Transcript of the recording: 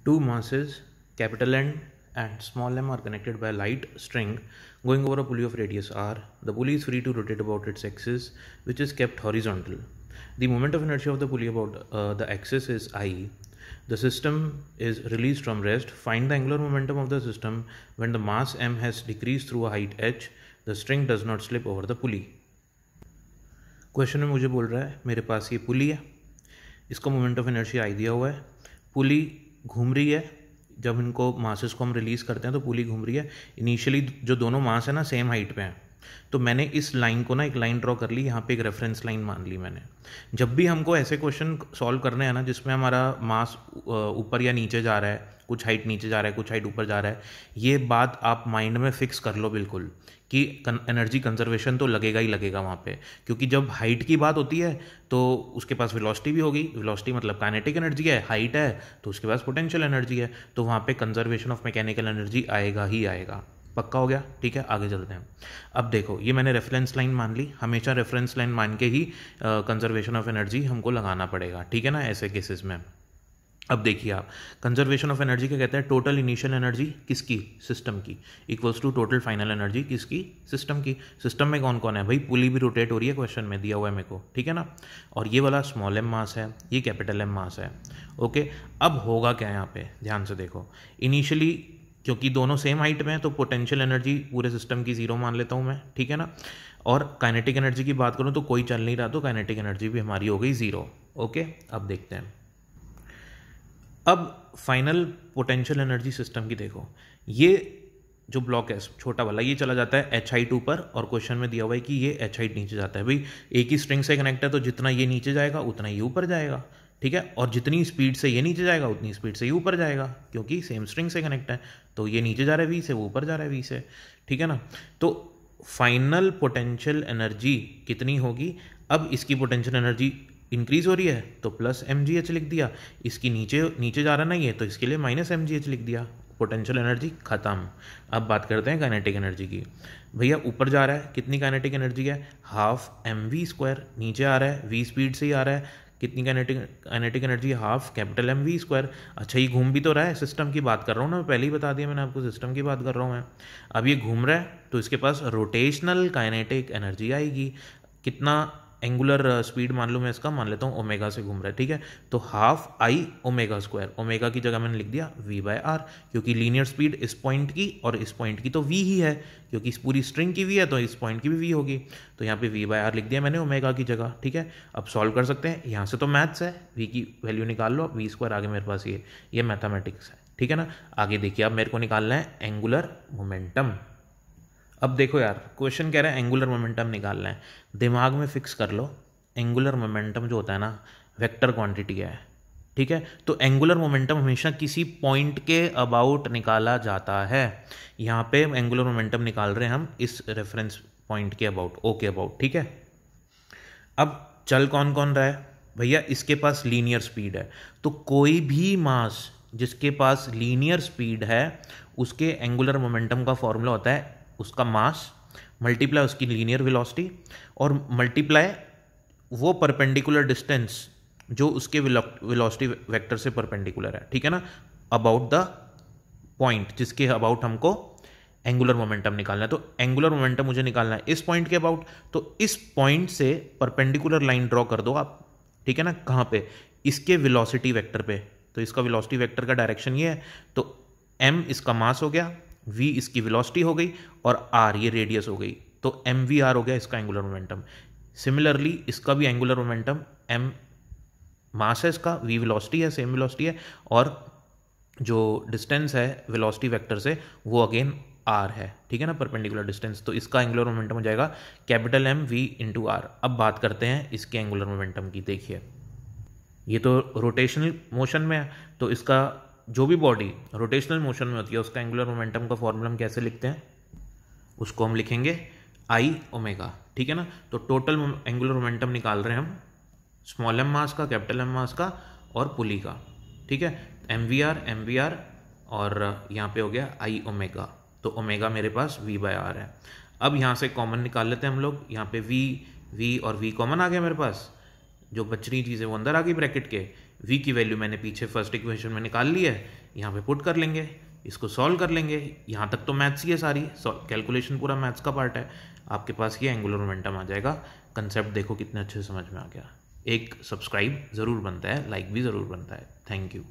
Two masses, capital N and small m, are connected by a light string going over a pulley of radius r. The pulley is free to rotate about its axis, which is kept horizontal. The moment of inertia of the pulley about the axis is I. The system is released from rest. Find the angular momentum of the system when the mass m has decreased through a height h. The string does not slip over the pulley. Question में मुझे बोल रहा है मेरे पास ये पुली है, इसका moment of inertia I दिया हुआ है, पुली घूम रही है. जब इनको मासेस को हम रिलीज़ करते हैं तो पुली घूम रही है. इनिशियली जो दोनों मास है ना सेम हाइट पे हैं, तो मैंने इस लाइन को ना एक लाइन ड्रॉ कर ली, यहाँ पे एक रेफरेंस लाइन मान ली मैंने. जब भी हमको ऐसे क्वेश्चन सॉल्व करने हैं ना जिसमें हमारा मास ऊपर या नीचे जा रहा है, कुछ हाइट नीचे जा रहा है, कुछ हाइट ऊपर जा रहा है, ये बात आप माइंड में फिक्स कर लो बिल्कुल कि एनर्जी कंजर्वेशन तो लगेगा ही लगेगा वहाँ पे. क्योंकि जब हाइट की बात होती है तो उसके पास वेलोसिटी भी होगी. वेलोसिटी मतलब काइनेटिक एनर्जी है, हाइट है तो उसके पास पोटेंशियल एनर्जी है, तो वहाँ पे कंजर्वेशन ऑफ मैकेनिकल एनर्जी आएगा ही आएगा. पक्का हो गया? ठीक है, आगे चलते हैं. अब देखो ये मैंने रेफरेंस लाइन मान ली. हमेशा रेफरेंस लाइन मान के ही कंजर्वेशन ऑफ एनर्जी हमको लगाना पड़ेगा, ठीक है ना, ऐसे केसेस में. अब देखिए आप, कंजर्वेशन ऑफ एनर्जी क्या कहते हैं? टोटल इनिशियल एनर्जी किसकी? सिस्टम की, equals to total final energy किसकी? सिस्टम की. सिस्टम में कौन कौन है भाई? पुली भी रोटेट हो रही है, क्वेश्चन में दिया हुआ है मेरे को, ठीक है ना. और ये वाला स्मॉल एम मास है, ये कैपिटल एम मास है. ओके, अब होगा क्या यहाँ पे, ध्यान से देखो. इनिशियली क्योंकि दोनों सेम हाइट में है तो पोटेंशियल एनर्जी पूरे सिस्टम की जीरो मान लेता हूँ मैं, ठीक है ना. और काइनेटिक एनर्जी की बात करूँ तो कोई चल नहीं रहा, तो काइनेटिक एनर्जी भी हमारी हो गई जीरो. ओके, अब देखते हैं. अब फाइनल पोटेंशियल एनर्जी सिस्टम की देखो, ये जो ब्लॉक है छोटा वाला, ये चला जाता है एच हाइट ऊपर, और क्वेश्चन में दिया हुआ है कि ये एच हाइट नीचे जाता है. भाई एक ही स्ट्रिंग से कनेक्ट है तो जितना ये नीचे जाएगा उतना ये ऊपर जाएगा, ठीक है. और जितनी स्पीड से ये नीचे जाएगा उतनी स्पीड से ये ऊपर जाएगा, क्योंकि सेम स्ट्रिंग से कनेक्ट है. तो ये नीचे जा रहा है वी से, वो ऊपर जा रहा है वी से, ठीक है ना. तो फाइनल पोटेंशियल एनर्जी कितनी होगी? अब इसकी पोटेंशियल एनर्जी इंक्रीज हो रही है तो प्लस एम जी एच लिख दिया. इसकी नीचे नीचे जा रहा नहीं है तो इसके लिए माइनस एम जी एच लिख दिया. पोटेंशियल एनर्जी खत्म. अब बात करते हैं काइनेटिक एनर्जी की. भैया ऊपर जा रहा है, कितनी काइनेटिक एनर्जी है? Half m v square. नीचे आ रहा है वी स्पीड से ही आ रहा है, कितनी kinetic energy? Half capital m v square. अच्छा, ये घूम भी तो रहा है, सिस्टम की बात कर रहा हूँ ना, पहले ही बता दिया मैंने आपको, सिस्टम की बात कर रहा हूँ मैं. अब ये घूम रहा है तो इसके पास रोटेशनल काइनेटिक एनर्जी आएगी. कितना? एंगुलर स्पीड मान लो मैं इसका मान लेता हूँ ओमेगा से घूम रहा है, ठीक है. तो half I omega square, omega की जगह मैंने लिख दिया वी बाय आर, क्योंकि लीनियर स्पीड इस पॉइंट की और इस पॉइंट की तो वी ही है, क्योंकि इस पूरी स्ट्रिंग की वी है तो इस पॉइंट की भी वी होगी. तो यहाँ पे वी बाय आर लिख दिया मैंने ओमेगा की जगह, ठीक है. अब सॉल्व कर सकते हैं, यहाँ से तो मैथ्स है, वी की वैल्यू निकाल लो. वी स्क्वायर आगे मेरे पास ये मैथमेटिक्स है, ठीक है ना. आगे देखिए, अब मेरे को निकालना है एंगुलर मोमेंटम. अब देखो यार, क्वेश्चन कह रहा है एंगुलर मोमेंटम निकालना है. दिमाग में फिक्स कर लो, एंगुलर मोमेंटम जो होता है ना वेक्टर क्वांटिटी है, ठीक है. तो एंगुलर मोमेंटम हमेशा किसी पॉइंट के अबाउट निकाला जाता है. यहाँ पे एंगुलर मोमेंटम निकाल रहे हैं हम इस रेफरेंस पॉइंट के अबाउट, ओके अबाउट, ठीक है. अब चल कौन कौन रहा है भैया? इसके पास लीनियर स्पीड है, तो कोई भी मास जिसके पास लीनियर स्पीड है उसके एंगुलर मोमेंटम का फॉर्मूला होता है उसका मास मल्टीप्लाई उसकी लीनियर वेलोसिटी, और मल्टीप्लाई वो परपेंडिकुलर डिस्टेंस जो उसके वेलोसिटी वेक्टर से परपेंडिकुलर है, ठीक है ना, अबाउट द पॉइंट जिसके अबाउट हमको एंगुलर मोमेंटम निकालना है. तो एंगुलर मोमेंटम मुझे निकालना है इस पॉइंट के अबाउट, तो इस पॉइंट से परपेंडिकुलर लाइन ड्रॉ कर दो आप, ठीक है ना. कहाँ पे? इसके वेलोसिटी वेक्टर पे. तो इसका वेलोसिटी वेक्टर का डायरेक्शन ये है, तो m इसका मास हो गया, v इसकी वेलोसिटी हो गई, और r ये रेडियस हो गई, तो एम वी आर हो गया इसका एंगुलर मोमेंटम. सिमिलरली इसका भी एंगुलर मोमेंटम, m मास है इसका, v वेलोसिटी है, सेम वेलोसिटी है, और जो डिस्टेंस है वेलोसिटी वेक्टर से वो अगेन r है, ठीक है ना, परपेंडिकुलर डिस्टेंस. तो इसका एंगुलर मोमेंटम हो जाएगा capital m v into r. अब बात करते हैं इसके एंगुलर मोमेंटम की. देखिए ये तो रोटेशनल मोशन में है, तो इसका जो भी बॉडी रोटेशनल मोशन में होती है उसका एंगुलर मोमेंटम का फॉर्मूला हम कैसे लिखते हैं? उसको हम लिखेंगे आई ओमेगा, ठीक है ना. तो टोटल एंगुलर मोमेंटम निकाल रहे हैं हम स्मॉल एम मास का, कैपिटल एम मास का और पुली का, ठीक है. एम वी आर और यहाँ पे हो गया आई ओमेगा, तो ओमेगा मेरे पास वी बाय आर है. अब यहाँ से कॉमन निकाल लेते हैं हम लोग. यहाँ पे वी और वी कॉमन आ गया मेरे पास, जो बच रही चीज़ है वो अंदर आ गई ब्रैकेट के. v की वैल्यू मैंने पीछे फर्स्ट इक्वेशन में निकाल ली है, यहाँ पे पुट कर लेंगे, इसको सॉल्व कर लेंगे। यहाँ तक तो मैथ्स ही है सारी, कैलकुलेशन पूरा मैथ्स का पार्ट है। आपके पास ये एंगुलर मोमेंटम आ जाएगा। कंसेप्ट देखो कितने अच्छे से समझ में आ गया। एक सब्सक्राइब ज़रूर बनता है, लाइक भी ज़रूर बनता है। Thank you.